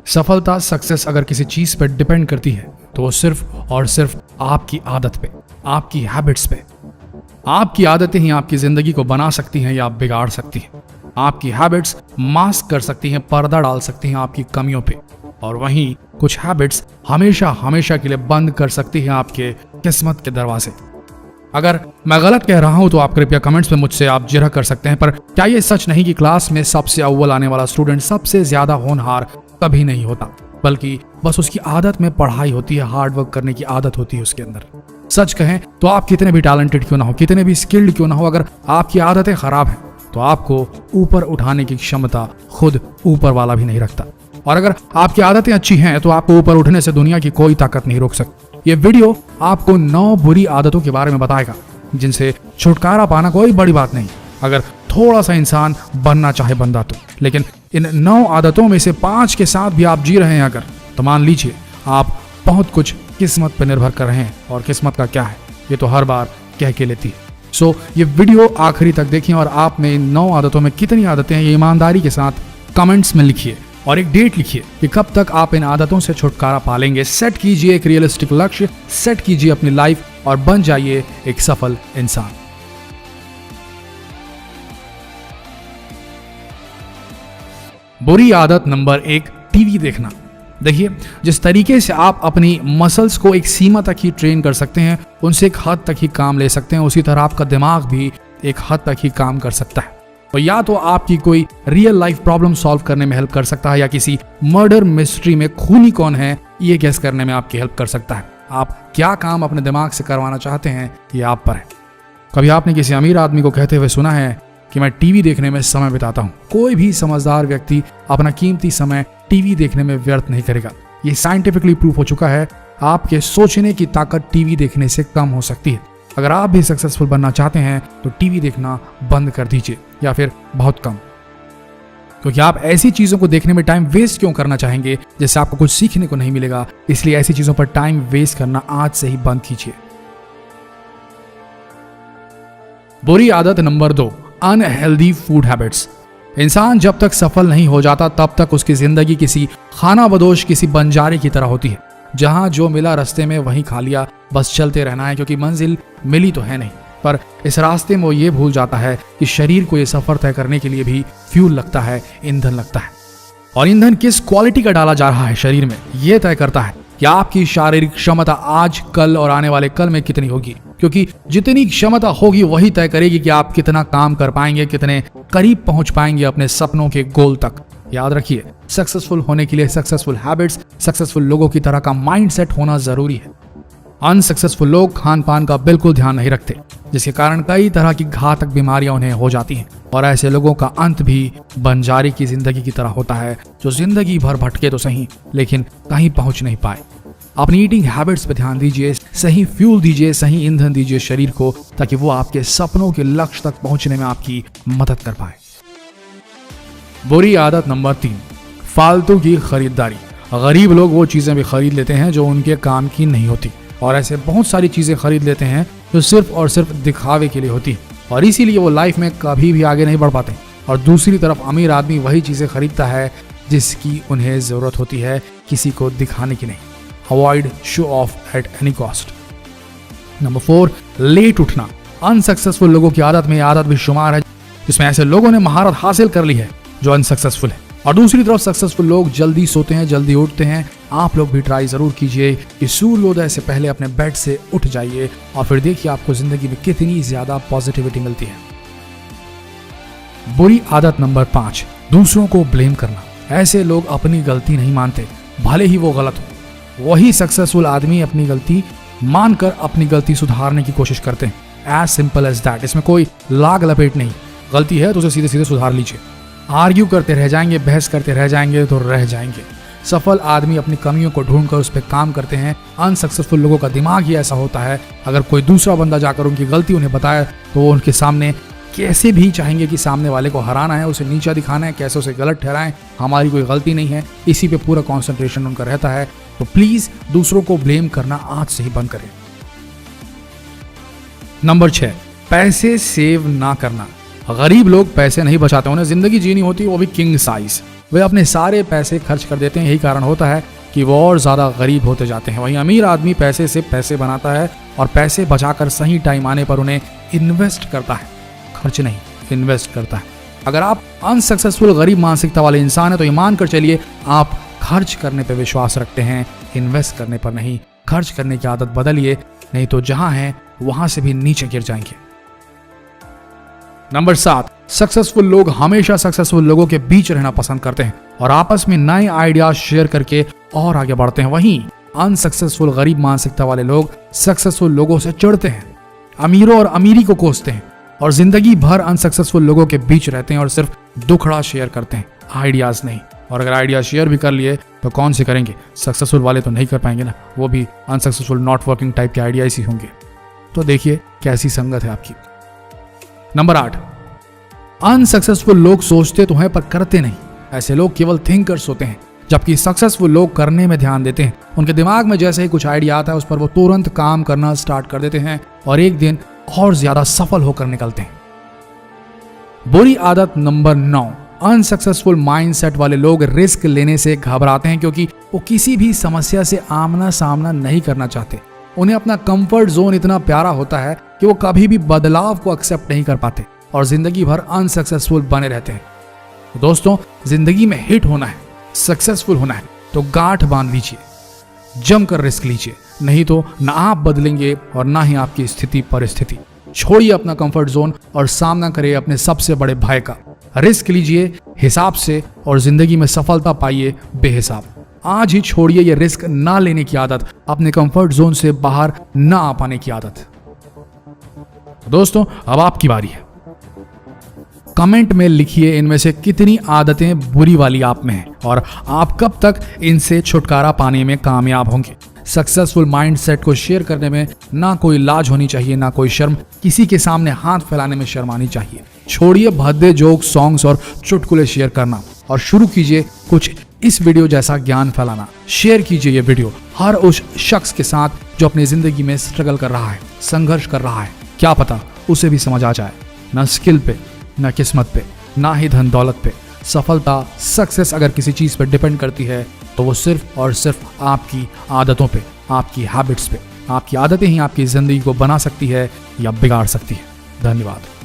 सफलता सक्सेस अगर किसी चीज पर डिपेंड करती है तो वो सिर्फ और सिर्फ आपकी आदत पे, आपकी हैबिट्स पे। आपकी आदतें ही आपकी जिंदगी को बना सकती हैं या बिगाड़ सकती हैं। आपकी हैबिट्स मास्क कर सकती हैं, पर्दा डाल सकती हैं आपकी कमियों पे, और वहीं कुछ हैबिट्स हमेशा हमेशा के लिए बंद कर सकती हैं आपके किस्मत के दरवाजे। अगर मैं गलत कह रहा हूं तो आप कृपया कमेंट्स में मुझसे आप जिरह कर सकते हैं, पर क्या ये सच नहीं कि क्लास में सबसे अव्वल आने वाला स्टूडेंट सबसे ज्यादा होनहार कभी नहीं होता, बल्कि बस उसकी आदत में पढ़ाई होती है, हार्ड वर्क करने की आदत होती है उसके अंदर। सच कहें तो आप कितने भी टैलेंटेड क्यों ना हो, कितने भी स्किल्ड क्यों ना हो, अगर आपकी आदतें खराब हैं तो आपको ऊपर उठाने की क्षमता खुद ऊपर वाला भी नहीं रखता। और अगर आपकी आदतें अच्छी हैं तो आपको ऊपर उठने से दुनिया की कोई ताकत नहीं रोक सकती। ये वीडियो आपको 9 बुरी आदतों के बारे में बताएगा जिनसे छुटकारा पाना कोई बड़ी बात नहीं, अगर थोड़ा सा इंसान बनना चाहे बंदा तो। लेकिन इन 9 आदतों में से 5 के साथ भी आप जी रहे हैं अगर, तो मान लीजिए आप बहुत कुछ किस्मत पर निर्भर कर रहे हैं, और किस्मत का क्या है ये तो हर बार कह के लेती है। सो ये वीडियो आखिरी तक देखिए और आप में इन 9 आदतों में कितनी आदतें हैं ये ईमानदारी के साथ कमेंट्स में लिखिए, और एक डेट लिखिए कि कब तक आप इन आदतों से छुटकारा पालेंगे। सेट कीजिए एक रियलिस्टिक लक्ष्य, सेट कीजिए अपनी लाइफ और बन जाइए एक सफल इंसान। बुरी आदत नंबर 1, टीवी देखना। देखिए, जिस तरीके से आप अपनी मसल्स को एक सीमा तक ही ट्रेन कर सकते हैं, उनसे एक हद तक ही काम ले सकते हैं, उसी तरह आपका दिमाग भी एक हद तक ही काम कर सकता है। तो या तो आपकी कोई रियल लाइफ प्रॉब्लम सॉल्व करने में हेल्प कर सकता है, या किसी मर्डर मिस्ट्री में खूनी कौन है ये गेस करने में आपकी हेल्प कर सकता है। आप क्या काम अपने दिमाग से करवाना चाहते हैं ये आप पर है। कभी आपने किसी अमीर आदमी को कहते हुए सुना है कि मैं टीवी देखने में समय बिताता हूं? कोई भी समझदार व्यक्ति अपना कीमती समय टीवी देखने में व्यर्थ नहीं करेगा। ये साइंटिफिकली प्रूफ हो चुका है। आपके सोचने की ताकत टीवी देखने से कम हो सकती है। अगर आप भी सक्सेसफुल बनना चाहते हैं तो टीवी देखना बंद कर दीजिए, या फिर बहुत कम, क्योंकि आप ऐसी चीजों को देखने में टाइम वेस्ट क्यों करना चाहेंगे जिससे आपको कुछ सीखने को नहीं मिलेगा। इसलिए ऐसी चीजों पर टाइम वेस्ट करना आज से ही बंद कीजिए। बुरी आदत नंबर 2, अनहेल्दी फूड हैबिट्स। इंसान जब तक सफल नहीं हो जाता तब तक उसकी जिंदगी किसी खाना बदोश, किसी बंजारे की तरह होती है, जहां जो मिला रास्ते में वहीं खा लिया, बस चलते रहना है, क्योंकि मंजिल मिली तो है नहीं। पर इस रास्ते में वो ये भूल जाता है कि शरीर को ये सफर तय करने के लिए भी फ्यूल लगता है, ईंधन लगता है, और ईंधन किस क्वालिटी का डाला जा रहा है शरीर में ये तय करता है कि आपकी शारीरिक क्षमता आज, कल और आने वाले कल में कितनी होगी। क्योंकि जितनी क्षमता होगी वही तय करेगी कि आप कितना काम कर पाएंगे, कितने करीब पहुंच पाएंगे अपने सपनों के गोल तक। याद रखिए, सक्सेसफुल होने के लिए सक्सेसफुल हैबिट्स, सक्सेसफुल लोगों की तरह का माइंडसेट होना जरूरी है। अनसक्सेसफुल लोग खान पान का बिल्कुल ध्यान नहीं रखते, जिसके कारण कई तरह की घातक बीमारियां उन्हें हो जाती हैं, और ऐसे लोगों का अंत भी बंजारे की जिंदगी की तरह होता है, जो जिंदगी भर भटके तो सही लेकिन कहीं पहुंच नहीं पाए। अपनी ईटिंग हैबिट्स पे ध्यान दीजिए, सही फ्यूल दीजिए, सही ईंधन दीजिए शरीर को, ताकि वो आपके सपनों के लक्ष्य तक पहुंचने में आपकी मदद कर पाए। बुरी आदत नंबर 3, फालतू की खरीदारी। गरीब लोग वो चीजें भी खरीद लेते हैं जो उनके काम की नहीं होती, और ऐसे बहुत सारी चीजें खरीद लेते हैं जो सिर्फ और सिर्फ दिखावे के लिए होती है, और इसीलिए वो लाइफ में कभी भी आगे नहीं बढ़ पाते। और दूसरी तरफ अमीर आदमी वही चीजें खरीदता है जिसकी उन्हें जरूरत होती है, किसी को दिखाने की नहीं। Avoid show off at any cost. Number 4, late उठना। अनसक्सेसफुल लोगों की आदत में आदत भी शुमार है, जिसमें ऐसे लोगों ने महारत हासिल कर ली है जो अनसक्सेसफुल है, और दूसरी तरफ सक्सेसफुल लोग जल्दी सोते हैं, जल्दी उठते हैं। आप लोग भी ट्राई जरूर कीजिए कि सूर्योदय से पहले अपने बेड से उठ जाइए, और फिर देखिए आपको जिंदगी में कितनी ज्यादा पॉजिटिविटी मिलती है। बुरी आदत नंबर 5, दूसरों को ब्लेम करना। ऐसे लोग अपनी गलती नहीं मानते, भले ही वो गलत हो। वही सक्सेसफुल आदमी अपनी गलती मानकर अपनी गलती सुधारने की कोशिश करते हैं। As simple as that. इसमें कोई लाग लपेट नहीं। गलती है तो उसे सीधे सीधे सुधार लीजिए। आर्ग्यू करते रह जाएंगे, बहस करते रह जाएंगे तो रह जाएंगे। सफल आदमी अपनी कमियों को ढूंढकर उस पर काम करते हैं। अनसक्सेसफुल लोगों का दिमाग ही ऐसा होता है, अगर कोई दूसरा बंदा जाकर उनकी गलती उन्हें बताए तो वो उनके सामने कैसे भी चाहेंगे कि सामने वाले को हराना है, उसे नीचा दिखाना है, कैसे उसे गलत ठहराएं, हमारी कोई गलती नहीं है। इसी पे पूरा कंसंट्रेशन उनका रहता है। तो प्लीज दूसरों को ब्लेम करना आज से ही बंद करें। नंबर 6, पैसे सेव ना करना। गरीब लोग पैसे नहीं बचाते, उन्हें जिंदगी जीनी होती, वो भी किंग साइज। वे अपने सारे पैसे खर्च कर देते हैं, यही कारण होता है कि वो और ज्यादा गरीब होते जाते हैं। वहीं अमीर आदमी पैसे से पैसे बनाता है और पैसे बचाकर सही टाइम आने पर उन्हें इन्वेस्ट करता है, खर्च नहीं, इन्वेस्ट करता है। अगर आप अनसक्सेसफुल गरीब मानसिकता वाले इंसान हैं तो ये मानकर चलिए आप खर्च करने पर विश्वास रखते हैं, इन्वेस्ट करने पर नहीं। खर्च करने की आदत बदलिए, नहीं तो जहां हैं वहां से भी नीचे गिर जाएंगे। नंबर 7, सक्सेसफुल लोग हमेशा सक्सेसफुल लोगों के बीच रहना पसंद करते हैं और आपस में नए आइडियाज शेयर करके और आगे बढ़ते हैं। वहीं अनसक्सेसफुल गरीब मानसिकता वाले लोग सक्सेसफुल लोगों से चिढ़ते हैं, अमीरों और अमीरी को कोसते हैं और जिंदगी भर अनसक्सेसफुल लोगों के बीच रहते हैं और सिर्फ दुखड़ा शेयर करते हैं, आइडियाज नहीं। और अगर आइडिया शेयर भी कर लिए तो कौन से करेंगे, सक्सेसफुल वाले तो नहीं कर पाएंगे ना, वो भी अनसक्सेसफुल नॉट वर्किंग टाइप के आइडियाज ही होंगे। तो देखिए कैसी संगत है आपकी। नंबर 8, अनसक्सेसफुल लोग सोचते तो हैं पर करते नहीं। ऐसे लोग केवल थिंकर्स होते हैं, जबकि सक्सेसफुल लोग करने में ध्यान देते हैं। उनके दिमाग में जैसे ही कुछ आइडिया आता है उस पर वो तुरंत काम करना स्टार्ट कर देते हैं और एक दिन और ज्यादा सफल होकर निकलते हैं। बुरी आदत नंबर 9, अनसक्सेसफुल माइंडसेट वाले लोग रिस्क लेने से घबराते हैं क्योंकि वो किसी भी समस्या से आमना सामना नहीं करना चाहते। उन्हें अपना कंफर्ट जोन इतना प्यारा होता है कि वो कभी भी बदलाव को एक्सेप्ट नहीं कर पाते और जिंदगी भर अनसक्सेसफुल बने रहते हैं। तो दोस्तों, जिंदगी में हिट होना है, सक्सेसफुल होना है तो गांठ बांध लीजिए, जमकर रिस्क लीजिए, नहीं तो ना आप बदलेंगे और ना ही आपकी स्थिति परिस्थिति। छोड़िए अपना कंफर्ट जोन और सामना करिए अपने सबसे बड़े भय का। रिस्क लीजिए हिसाब से और जिंदगी में सफलता पाइए बेहिसाब। आज ही छोड़िए ये रिस्क ना लेने की आदत, अपने कंफर्ट जोन से बाहर ना आ पाने की आदत। दोस्तों, अब आपकी बारी है। कमेंट में लिखिए इनमें से कितनी आदतें बुरी वाली आप में हैं और आप कब तक इनसे छुटकारा पाने में कामयाब होंगे। सक्सेसफुल माइंडसेट को शेयर करने में ना कोई लाज होनी चाहिए, ना कोई शर्म, किसी के सामने हाथ फैलाने में शर्म आनी चाहिए। छोड़िए भद्दे जोक, सॉन्ग्स और चुटकुले शेयर करना और शुरू कीजिए कुछ इस वीडियो जैसा ज्ञान फैलाना। शेयर कीजिए ये वीडियो हर उस शख्स के साथ जो अपनी जिंदगी में स्ट्रगल कर रहा है, संघर्ष कर रहा है। क्या पता उसे भी समझ आ जाए। ना स्किल पे, ना किस्मत पे, ना ही धन दौलत पे। सफलता, सक्सेस अगर किसी चीज पर डिपेंड करती है तो वो सिर्फ और सिर्फ आपकी आदतों पे, आपकी हैबिट्स पे। आपकी आदतें ही आपकी जिंदगी को बना सकती है या बिगाड़ सकती है। धन्यवाद।